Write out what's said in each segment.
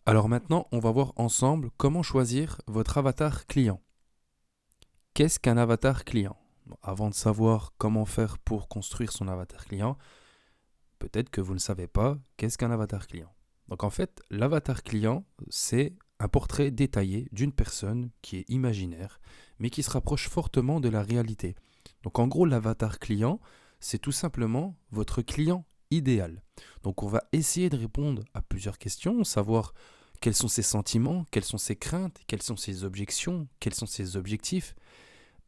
Alors maintenant, on va voir ensemble comment choisir votre avatar client. Qu'est-ce qu'un avatar client? Bon, avant de savoir comment faire pour construire son avatar client, peut-être que vous ne savez pas qu'est-ce qu'un avatar client. Donc en fait, l'avatar client, c'est un portrait détaillé d'une personne qui est imaginaire, mais qui se rapproche fortement de la réalité. Donc en gros, l'avatar client, c'est tout simplement votre client idéal. Donc on va essayer de répondre à plusieurs questions, savoir quels sont ses sentiments, quelles sont ses craintes, quelles sont ses objections, quels sont ses objectifs,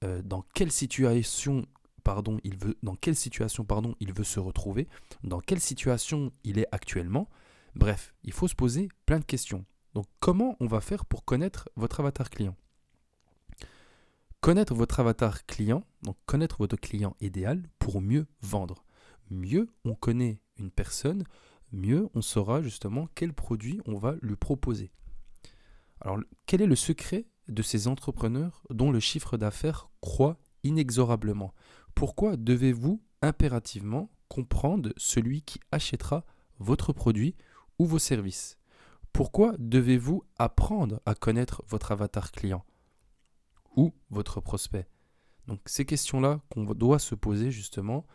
dans quelle situation il veut se retrouver, dans quelle situation il est actuellement. Bref, il faut se poser plein de questions. Donc comment on va faire pour connaître votre avatar client? Connaître votre avatar client, donc connaître votre client idéal pour mieux vendre. Mieux on connaît une personne, mieux on saura justement quel produit on va lui proposer. Alors, quel est le secret de ces entrepreneurs dont le chiffre d'affaires croît inexorablement? Pourquoi devez-vous impérativement comprendre celui qui achètera votre produit ou vos services? Pourquoi devez-vous apprendre à connaître votre avatar client ou votre prospect? Donc, ces questions-là qu'on doit se poser justement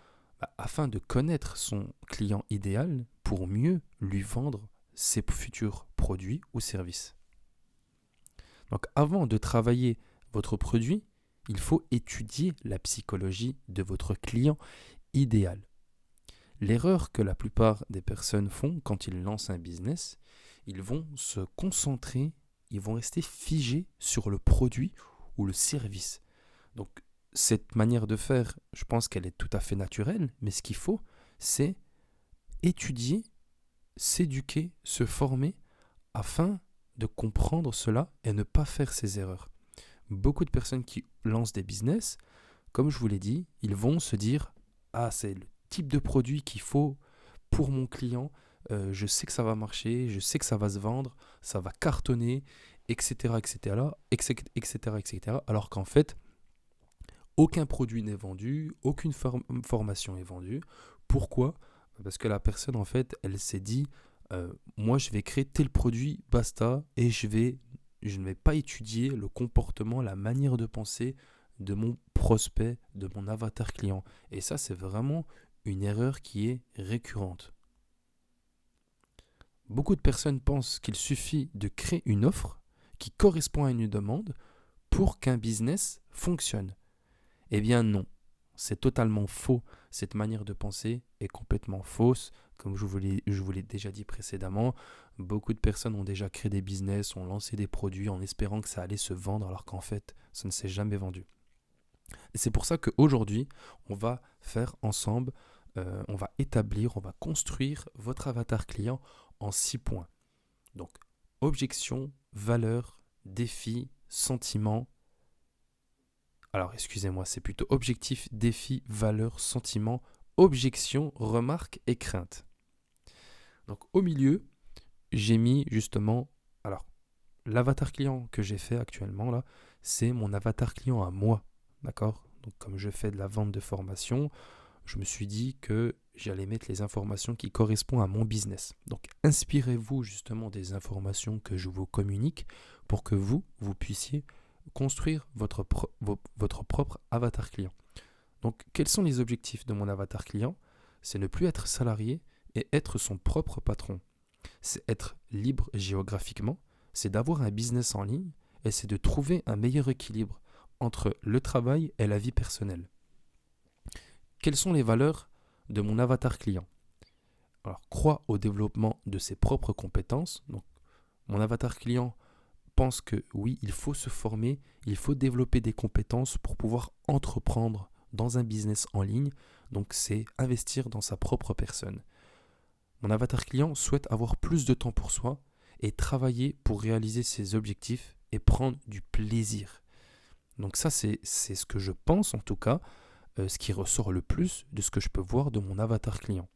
afin de connaître son client idéal pour mieux lui vendre ses futurs produits ou services. Donc avant de travailler votre produit, il faut étudier la psychologie de votre client idéal. L'erreur que la plupart des personnes font quand ils lancent un business, ils vont se concentrer, ils vont rester figés sur le produit ou le service. Donc cette manière de faire, je pense qu'elle est tout à fait naturelle, mais ce qu'il faut, c'est étudier, s'éduquer, se former afin de comprendre cela et ne pas faire ces erreurs. Beaucoup de personnes qui lancent des business, comme je vous l'ai dit, ils vont se dire ah, c'est le type de produit qu'il faut pour mon client, je sais que ça va marcher, je sais que ça va se vendre, ça va cartonner, etc. etc. etc. etc. Alors qu'en fait, aucun produit n'est vendu, aucune formation est vendue. Pourquoi? Parce que la personne, en fait, elle s'est dit moi, je vais créer tel produit, basta, et je ne vais pas étudier le comportement, la manière de penser de mon prospect, de mon avatar client. Et ça, c'est vraiment une erreur qui est récurrente. Beaucoup de personnes pensent qu'il suffit de créer une offre qui correspond à une demande pour qu'un business fonctionne. Eh bien non, c'est totalement faux. Cette manière de penser est complètement fausse. Comme je vous l'ai déjà dit précédemment, beaucoup de personnes ont déjà créé des business, ont lancé des produits en espérant que ça allait se vendre alors qu'en fait, ça ne s'est jamais vendu. Et c'est pour ça qu'aujourd'hui, on va faire ensemble, on va établir, on va construire votre avatar client en 6 points. Donc, objection, valeur, défi, sentiment. Alors, excusez-moi, c'est plutôt objectif, défi, valeur, sentiment, objection, remarque et crainte. Donc, au milieu, j'ai mis justement, alors, l'avatar client que j'ai fait actuellement là, c'est mon avatar client à moi, d'accord? Donc, comme je fais de la vente de formation, je me suis dit que j'allais mettre les informations qui correspondent à mon business. Donc, inspirez-vous justement des informations que je vous communique pour que vous puissiez construire votre propre avatar client. Donc, quels sont les objectifs de mon avatar client? C'est ne plus être salarié et être son propre patron. C'est être libre géographiquement, c'est d'avoir un business en ligne et c'est de trouver un meilleur équilibre entre le travail et la vie personnelle. Quelles sont les valeurs de mon avatar client? Alors, croit au développement de ses propres compétences. Donc, mon avatar client pense que oui, il faut se former, il faut développer des compétences pour pouvoir entreprendre dans un business en ligne. Donc, c'est investir dans sa propre personne. Mon avatar client souhaite avoir plus de temps pour soi et travailler pour réaliser ses objectifs et prendre du plaisir. Donc ça, c'est ce que je pense en tout cas, ce qui ressort le plus de ce que je peux voir de mon avatar client.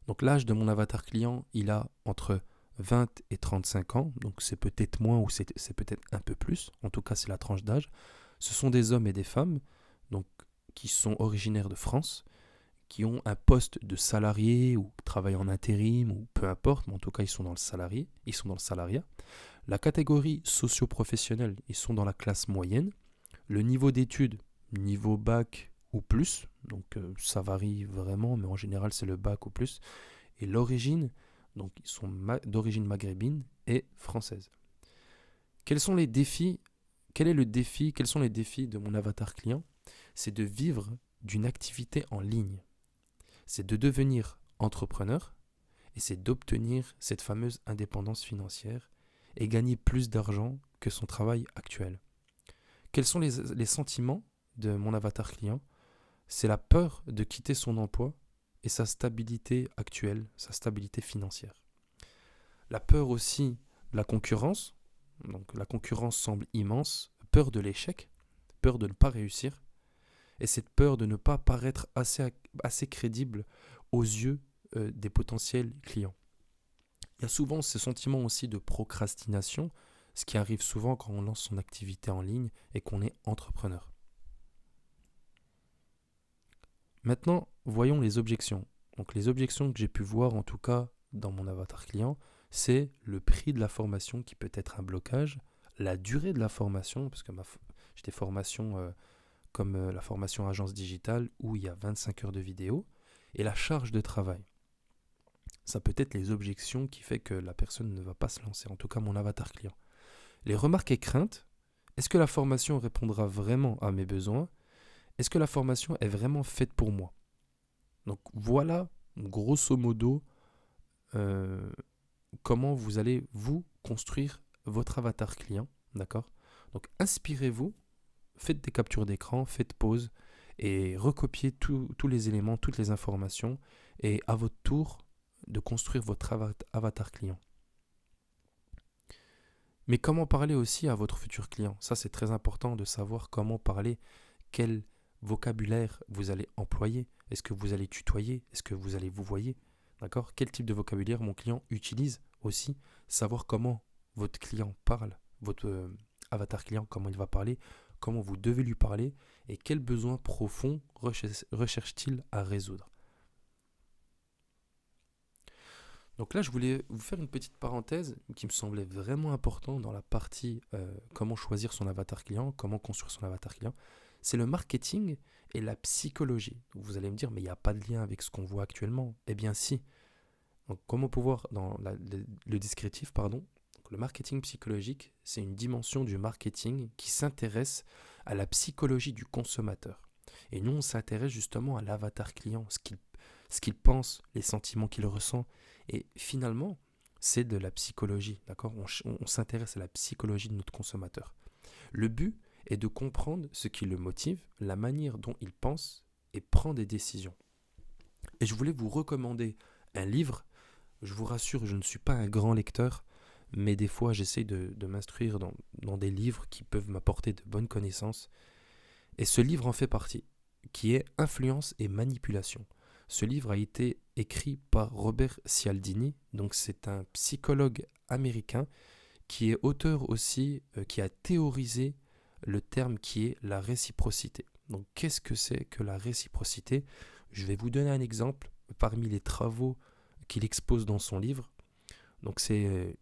Donc l'âge de mon avatar client, il a entre 20 et 35 ans, donc c'est peut-être moins ou c'est peut-être un peu plus, en tout cas c'est la tranche d'âge. Ce sont des hommes et des femmes donc, qui sont originaires de France, qui ont un poste de salarié ou travaillent en intérim ou peu importe, mais en tout cas ils sont dans le salarié, ils sont dans le salariat. La catégorie socio-professionnelle, ils sont dans la classe moyenne. Le niveau d'études, niveau bac ou plus, donc ça varie vraiment, mais en général c'est le bac ou plus. Et l'origine, donc ils sont d'origine maghrébine et française. Quels sont les défis Quel est le défi Quels sont les défis de mon avatar client? C'est de vivre d'une activité en ligne. C'est de devenir entrepreneur et c'est d'obtenir cette fameuse indépendance financière et gagner plus d'argent que son travail actuel. Quels sont les sentiments de mon avatar client? C'est la peur de quitter son emploi et sa stabilité actuelle, sa stabilité financière. La peur aussi de la concurrence, donc la concurrence semble immense, peur de l'échec, peur de ne pas réussir, et cette peur de ne pas paraître assez crédible aux yeux des potentiels clients. Il y a souvent ce sentiment aussi de procrastination, ce qui arrive souvent quand on lance son activité en ligne et qu'on est entrepreneur. Maintenant, voyons les objections. Donc les objections que j'ai pu voir en tout cas dans mon avatar client, c'est le prix de la formation qui peut être un blocage, la durée de la formation, parce que j'ai des formations comme la formation agence digitale où il y a 25 heures de vidéo, et la charge de travail. Ça peut être les objections qui fait que la personne ne va pas se lancer, en tout cas mon avatar client. Les remarques et craintes, est-ce que la formation répondra vraiment à mes besoins? Est-ce que la formation est vraiment faite pour moi? Donc voilà, grosso modo, comment vous allez vous construire votre avatar client, d'accord? Donc inspirez-vous, faites des captures d'écran, faites pause et recopiez tous les éléments, toutes les informations et à votre tour de construire votre avatar client. Mais comment parler aussi à votre futur client? Ça, c'est très important de savoir comment parler, quel vocabulaire vous allez employer. Est-ce que vous allez tutoyer? Est-ce que vous allez vous voyer? D'accord? Quel type de vocabulaire mon client utilise aussi? Savoir comment votre client parle, votre avatar client, comment il va parler, comment vous devez lui parler et quels besoins profonds recherche-t-il à résoudre. Donc là, je voulais vous faire une petite parenthèse qui me semblait vraiment important dans la partie comment choisir son avatar client, comment construire son avatar client. C'est le marketing et la psychologie. Vous allez me dire, mais il n'y a pas de lien avec ce qu'on voit actuellement. Eh bien si. Donc, comment pouvoir, dans le descriptif, pardon, donc, le marketing psychologique, c'est une dimension du marketing qui s'intéresse à la psychologie du consommateur. Et nous, on s'intéresse justement à l'avatar client, ce qu'il pense, les sentiments qu'il ressent. Et finalement, c'est de la psychologie, d'accord? On s'intéresse à la psychologie de notre consommateur. Le but est de comprendre ce qui le motive, la manière dont il pense et prend des décisions. Et je voulais vous recommander un livre. Je vous rassure, je ne suis pas un grand lecteur, mais des fois j'essaie de m'instruire dans des livres qui peuvent m'apporter de bonnes connaissances. Et ce livre en fait partie, qui est Influence et manipulation. Ce livre a été écrit par Robert Cialdini, donc c'est un psychologue américain qui est auteur aussi, qui a théorisé le terme qui est la réciprocité. Donc qu'est-ce que c'est que la réciprocité? Je vais vous donner un exemple parmi les travaux qu'il expose dans son livre. Donc c'est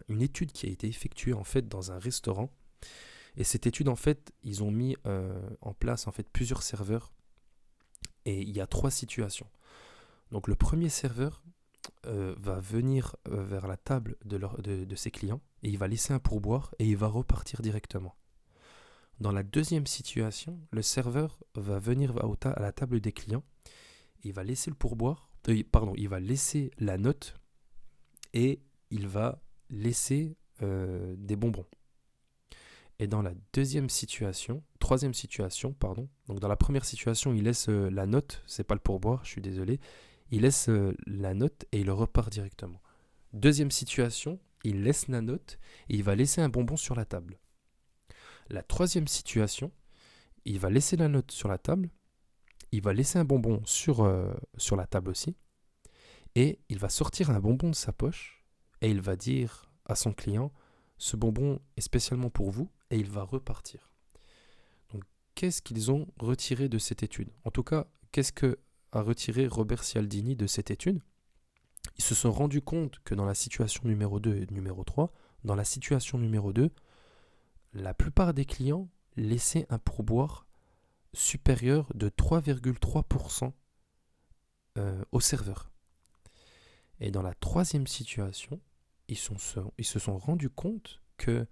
une étude qui a été effectuée en fait dans un restaurant. Et cette étude en fait, ils ont mis en place en fait plusieurs serveurs. Et il y a 3 situations. Donc le premier serveur va venir vers la table de ses clients et il va laisser un pourboire et il va repartir directement. Dans la deuxième situation, le serveur va venir à la table des clients, il va laisser le pourboire, il va laisser la note et il va laisser des bonbons. Et dans la troisième situation, donc dans la première situation, il laisse la note, c'est pas le pourboire, je suis désolé, il laisse la note et il repart directement. Deuxième situation, il laisse la note et il va laisser un bonbon sur la table. La troisième situation, il va laisser la note sur la table, il va laisser un bonbon sur la table aussi, et il va sortir un bonbon de sa poche et il va dire à son client, ce bonbon est spécialement pour vous, et il va repartir. Donc, qu'est-ce qu'ils ont retiré de cette étude? En tout cas, qu'est-ce que a retiré Robert Cialdini de cette étude? Ils se sont rendus compte que dans la situation numéro 2 et numéro 3, dans la situation numéro 2, la plupart des clients laissaient un pourboire supérieur de 3,3% au serveur. Et dans la troisième situation, ils se sont rendus compte que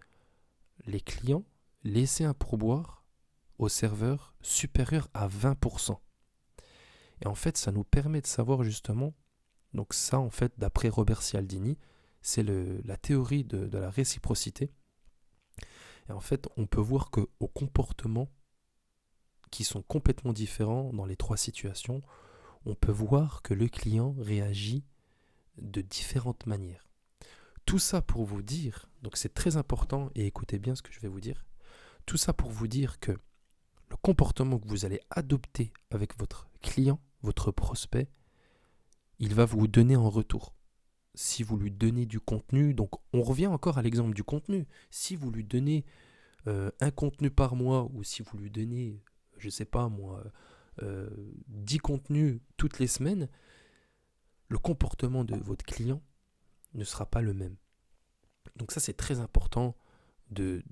les clients laissaient un pourboire au serveur supérieur à 20%. Et en fait, ça nous permet de savoir justement, donc ça en fait, d'après Robert Cialdini, c'est la théorie de la réciprocité. Et en fait, on peut voir qu'aux comportements qui sont complètement différents dans les trois situations, on peut voir que le client réagit de différentes manières. Tout ça pour vous dire, donc c'est très important et écoutez bien ce que je vais vous dire, tout ça pour vous dire que le comportement que vous allez adopter avec votre client, votre prospect, il va vous donner en retour. Si vous lui donnez du contenu, donc on revient encore à l'exemple du contenu, si vous lui donnez un contenu par mois ou si vous lui donnez, je ne sais pas moi, 10 contenus toutes les semaines, le comportement de votre client ne sera pas le même. Donc ça, c'est très important de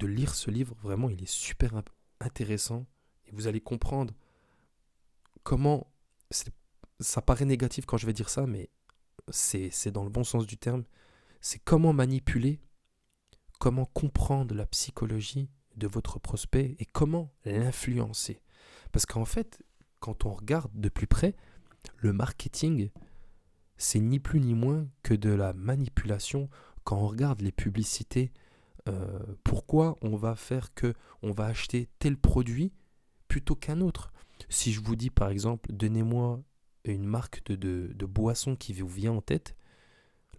lire ce livre. Vraiment, il est super intéressant. Et vous allez comprendre comment... Ça paraît négatif quand je vais dire ça, mais c'est dans le bon sens du terme. C'est comment manipuler, comment comprendre la psychologie de votre prospect et comment l'influencer. Parce qu'en fait, quand on regarde de plus près, le marketing, c'est ni plus ni moins que de la manipulation. Quand on regarde les publicités, pourquoi on va faire que on va acheter tel produit plutôt qu'un autre? Si je vous dis par exemple, donnez-moi une marque de boisson qui vous vient en tête,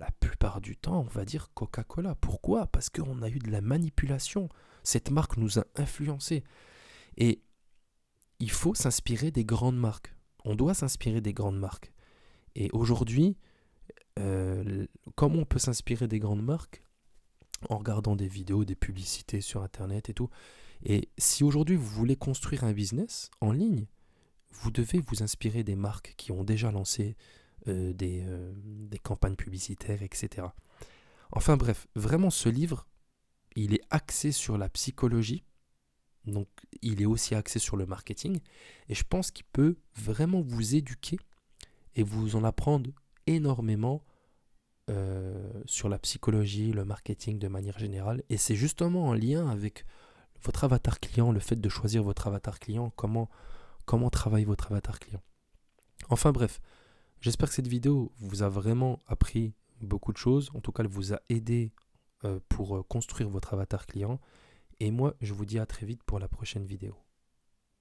la plupart du temps, on va dire Coca-Cola. Pourquoi? Parce qu'on a eu de la manipulation. Cette marque nous a influencés. Et il faut s'inspirer des grandes marques. On doit s'inspirer des grandes marques. Et aujourd'hui, comment on peut s'inspirer des grandes marques? En regardant des vidéos, des publicités sur Internet et tout. Et si aujourd'hui vous voulez construire un business en ligne, vous devez vous inspirer des marques qui ont déjà lancé des campagnes publicitaires, etc. Enfin bref, vraiment ce livre, il est axé sur la psychologie, donc il est aussi axé sur le marketing, et je pense qu'il peut vraiment vous éduquer et vous en apprendre énormément sur la psychologie, le marketing de manière générale, et c'est justement en lien avec votre avatar client, le fait de choisir votre avatar client, comment travaille votre avatar client. Enfin bref, j'espère que cette vidéo vous a vraiment appris beaucoup de choses. En tout cas, elle vous a aidé pour construire votre avatar client. Et moi, je vous dis à très vite pour la prochaine vidéo.